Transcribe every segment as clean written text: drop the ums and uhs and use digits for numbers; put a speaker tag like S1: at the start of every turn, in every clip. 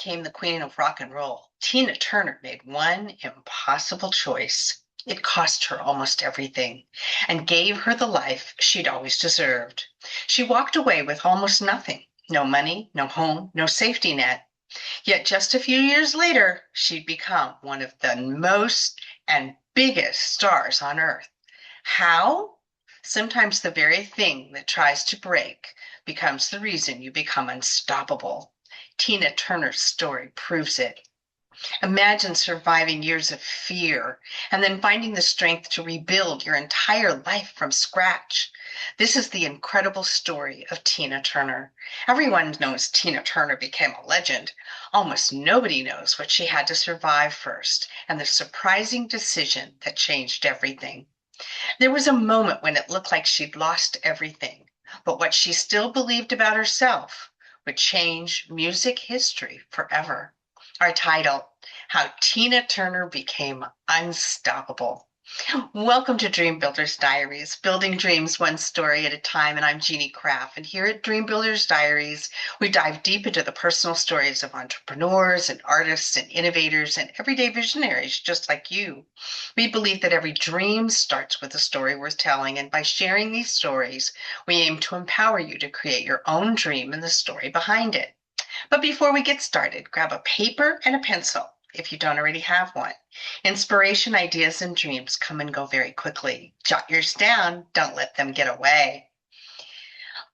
S1: became the queen of rock and roll, Tina Turner made one impossible choice. It cost her almost everything and gave her the life she'd always deserved. She walked away with almost nothing. No money, no home, no safety net. Yet just a few years later, she'd become one of the most and biggest stars on earth. How? Sometimes the very thing that tries to break becomes the reason you become unstoppable. Tina Turner's story proves it. Imagine surviving years of fear and then finding the strength to rebuild your entire life from scratch. This is the incredible story of Tina Turner. Everyone knows Tina Turner became a legend. Almost nobody knows what she had to survive first and the surprising decision that changed everything. There was a moment when it looked like she'd lost everything, but what she still believed about herself would change music history forever. Our title, How Tina Turner Became Unstoppable. Welcome to Dream Builders Diaries, building dreams one story at a time. And I'm Jeannie Craft. And here at Dream Builders Diaries, we dive deep into the personal stories of entrepreneurs and artists and innovators and everyday visionaries just like you. We believe that every dream starts with a story worth telling. And by sharing these stories, we aim to empower you to create your own dream and the story behind it. But before we get started, grab a paper and a pencil if you don't already have one. Inspiration, ideas, and dreams come and go very quickly. Jot yours down. Don't let them get away.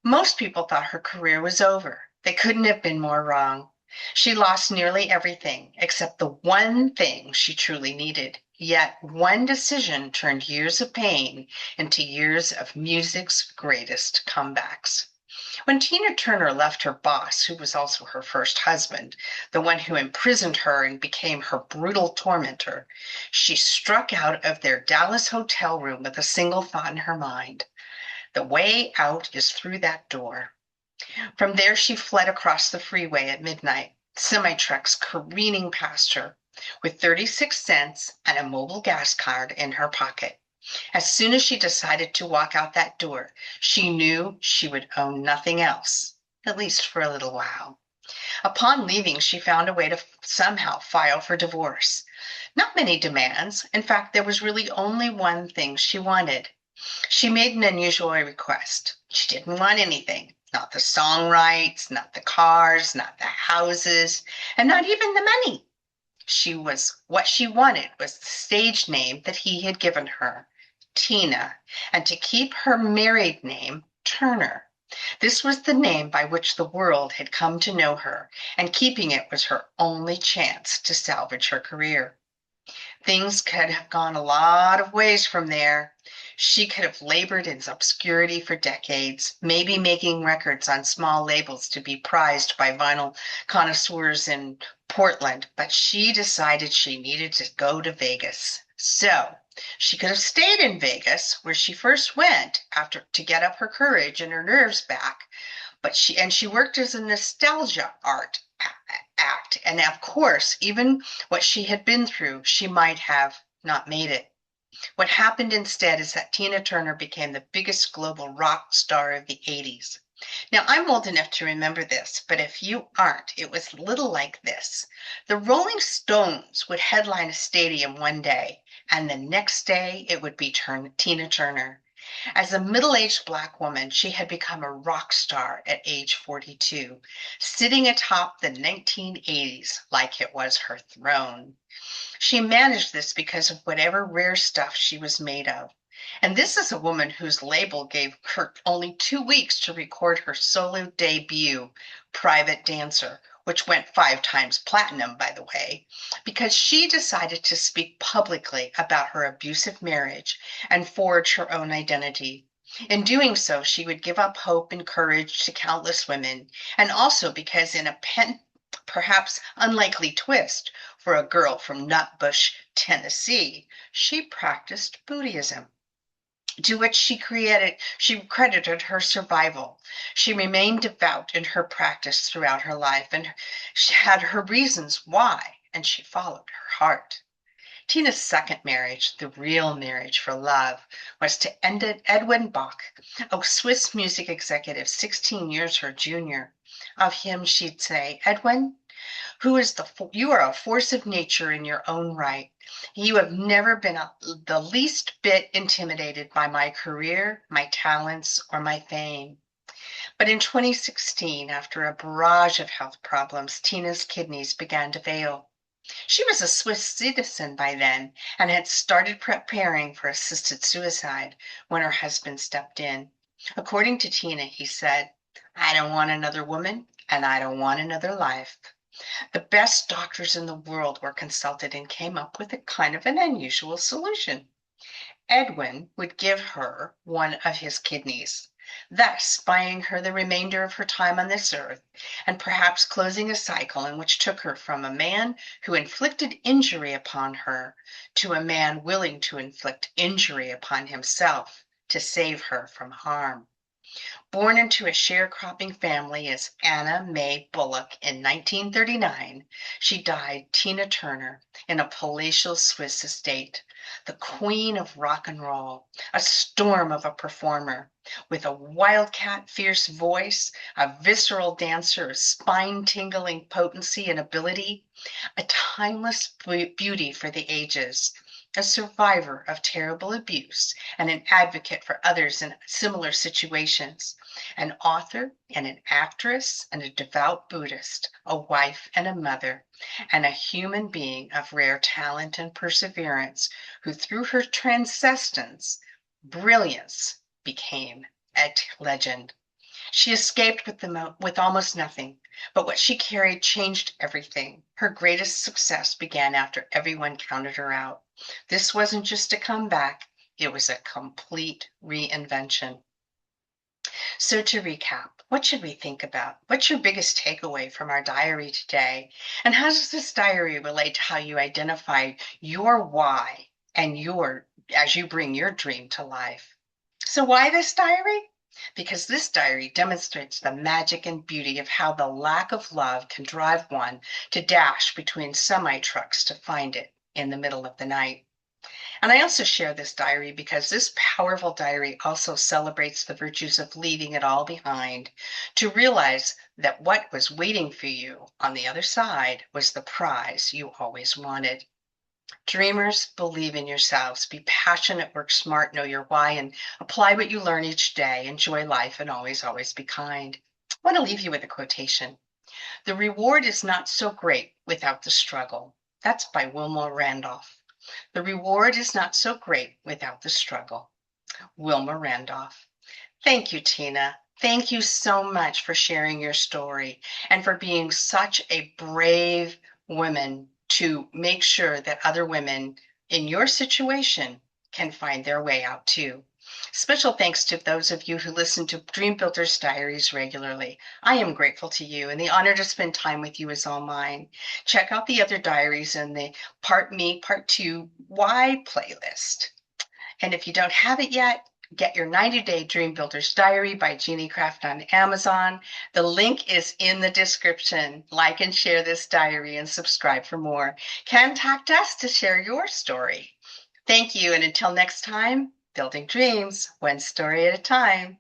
S1: Most people thought her career was over. They couldn't have been more wrong. She lost nearly everything except the one thing she truly needed. Yet one decision turned years of pain into years of music's greatest comebacks. When Tina Turner left her boss, who was also her first husband, the one who imprisoned her and became her brutal tormentor, she struck out of their Dallas hotel room with a single thought in her mind. The way out is through that door. From there, she fled across the freeway at midnight, semi-trucks careening past her, with 36 cents and a mobile gas card in her pocket. As soon as she decided to walk out that door, she knew she would own nothing else, at least for a little while. Upon leaving, she found a way to somehow file for divorce. Not many demands. In fact, there was really only one thing she wanted. She made an unusual request. She didn't want anything, not the song rights, not the cars, not the houses, and not even the money. What she wanted was the stage name that he had given her, Tina, and to keep her married name, Turner. This was the name by which the world had come to know her, and keeping it was her only chance to salvage her career. Things could have gone a lot of ways from there. She could have labored in obscurity for decades, maybe making records on small labels to be prized by vinyl connoisseurs in Portland, but she decided she needed to go to Vegas. So she could have stayed in Vegas, where she first went to get up her courage and her nerves back, but she worked as a nostalgia art act. And of course, even what she had been through, she might have not made it. What happened instead is that Tina Turner became the biggest global rock star of the 80s. Now, I'm old enough to remember this, but if you aren't, it was a little like this. The Rolling Stones would headline a stadium one day, and the next day it would be Tina Turner. As a middle-aged Black woman, she had become a rock star at age 42, sitting atop the 1980s like it was her throne. She managed this because of whatever rare stuff she was made of. And this is a woman whose label gave her only 2 weeks to record her solo debut, Private Dancer, which went 5 times platinum, by the way, because she decided to speak publicly about her abusive marriage and forge her own identity. In doing so, she would give up hope and courage to countless women, and also because in a perhaps unlikely twist for a girl from Nutbush, Tennessee, she practiced Buddhism, to which she credited her survival. She remained devout in her practice throughout her life, and she had her reasons why, and she followed her heart. Tina's second marriage, the real marriage for love, was to Edwin Bach, a Swiss music executive 16 years her junior. Of him, she'd say, "Edwin, You are a force of nature in your own right. You have never been the least bit intimidated by my career, my talents, or my fame. But in 2016, after a barrage of health problems, Tina's kidneys began to fail. She was a Swiss citizen by then and had started preparing for assisted suicide when her husband stepped in. According to Tina, he said, "I don't want another woman and I don't want another life." The best doctors in the world were consulted and came up with a kind of an unusual solution. Edwin would give her one of his kidneys, thus buying her the remainder of her time on this earth, and perhaps closing a cycle in which took her from a man who inflicted injury upon her to a man willing to inflict injury upon himself to save her from harm. Born into a sharecropping family as Anna May Bullock in 1939, she died Tina Turner in a palatial Swiss estate, the queen of rock and roll, a storm of a performer, with a wildcat fierce voice, a visceral dancer of spine-tingling potency and ability, a timeless beauty for the ages, a survivor of terrible abuse and an advocate for others in similar situations, an author and an actress and a devout Buddhist, a wife and a mother, and a human being of rare talent and perseverance who through her transcendence, brilliance, became a legend. She escaped with almost nothing, but what she carried changed everything. Her greatest success began after everyone counted her out. This wasn't just a comeback, it was a complete reinvention. So to recap, what should we think about? What's your biggest takeaway from our diary today? And how does this diary relate to how you identify your why and as you bring your dream to life? So why this diary? Because this diary demonstrates the magic and beauty of how the lack of love can drive one to dash between semi trucks to find it in the middle of the night. And I also share this diary because this powerful diary also celebrates the virtues of leaving it all behind to realize that what was waiting for you on the other side was the prize you always wanted. Dreamers, believe in yourselves, be passionate, work smart, know your why, and apply what you learn each day. Enjoy life and always, always be kind. I want to leave you with a quotation. The reward is not so great without the struggle. That's by WILMA Rudolph. The reward is not so great without the struggle. WILMA Rudolph. Thank you, Tina. Thank you so much for sharing your story and for being such a brave woman to make sure that other women in your situation can find their way out too. Special thanks to those of you who listen to Dream Builders Diaries regularly. I am grateful to you, and the honor to spend time with you is all mine. Check out the other diaries in the Part Me, Part 2 Why playlist. And if you don't have it yet, get your 90-day Dream Builders Diary by Jeannie Craft on Amazon. The link is in the description. Like and share this diary and subscribe for more. Contact us to share your story. Thank you, and until next time, building dreams, one story at a time.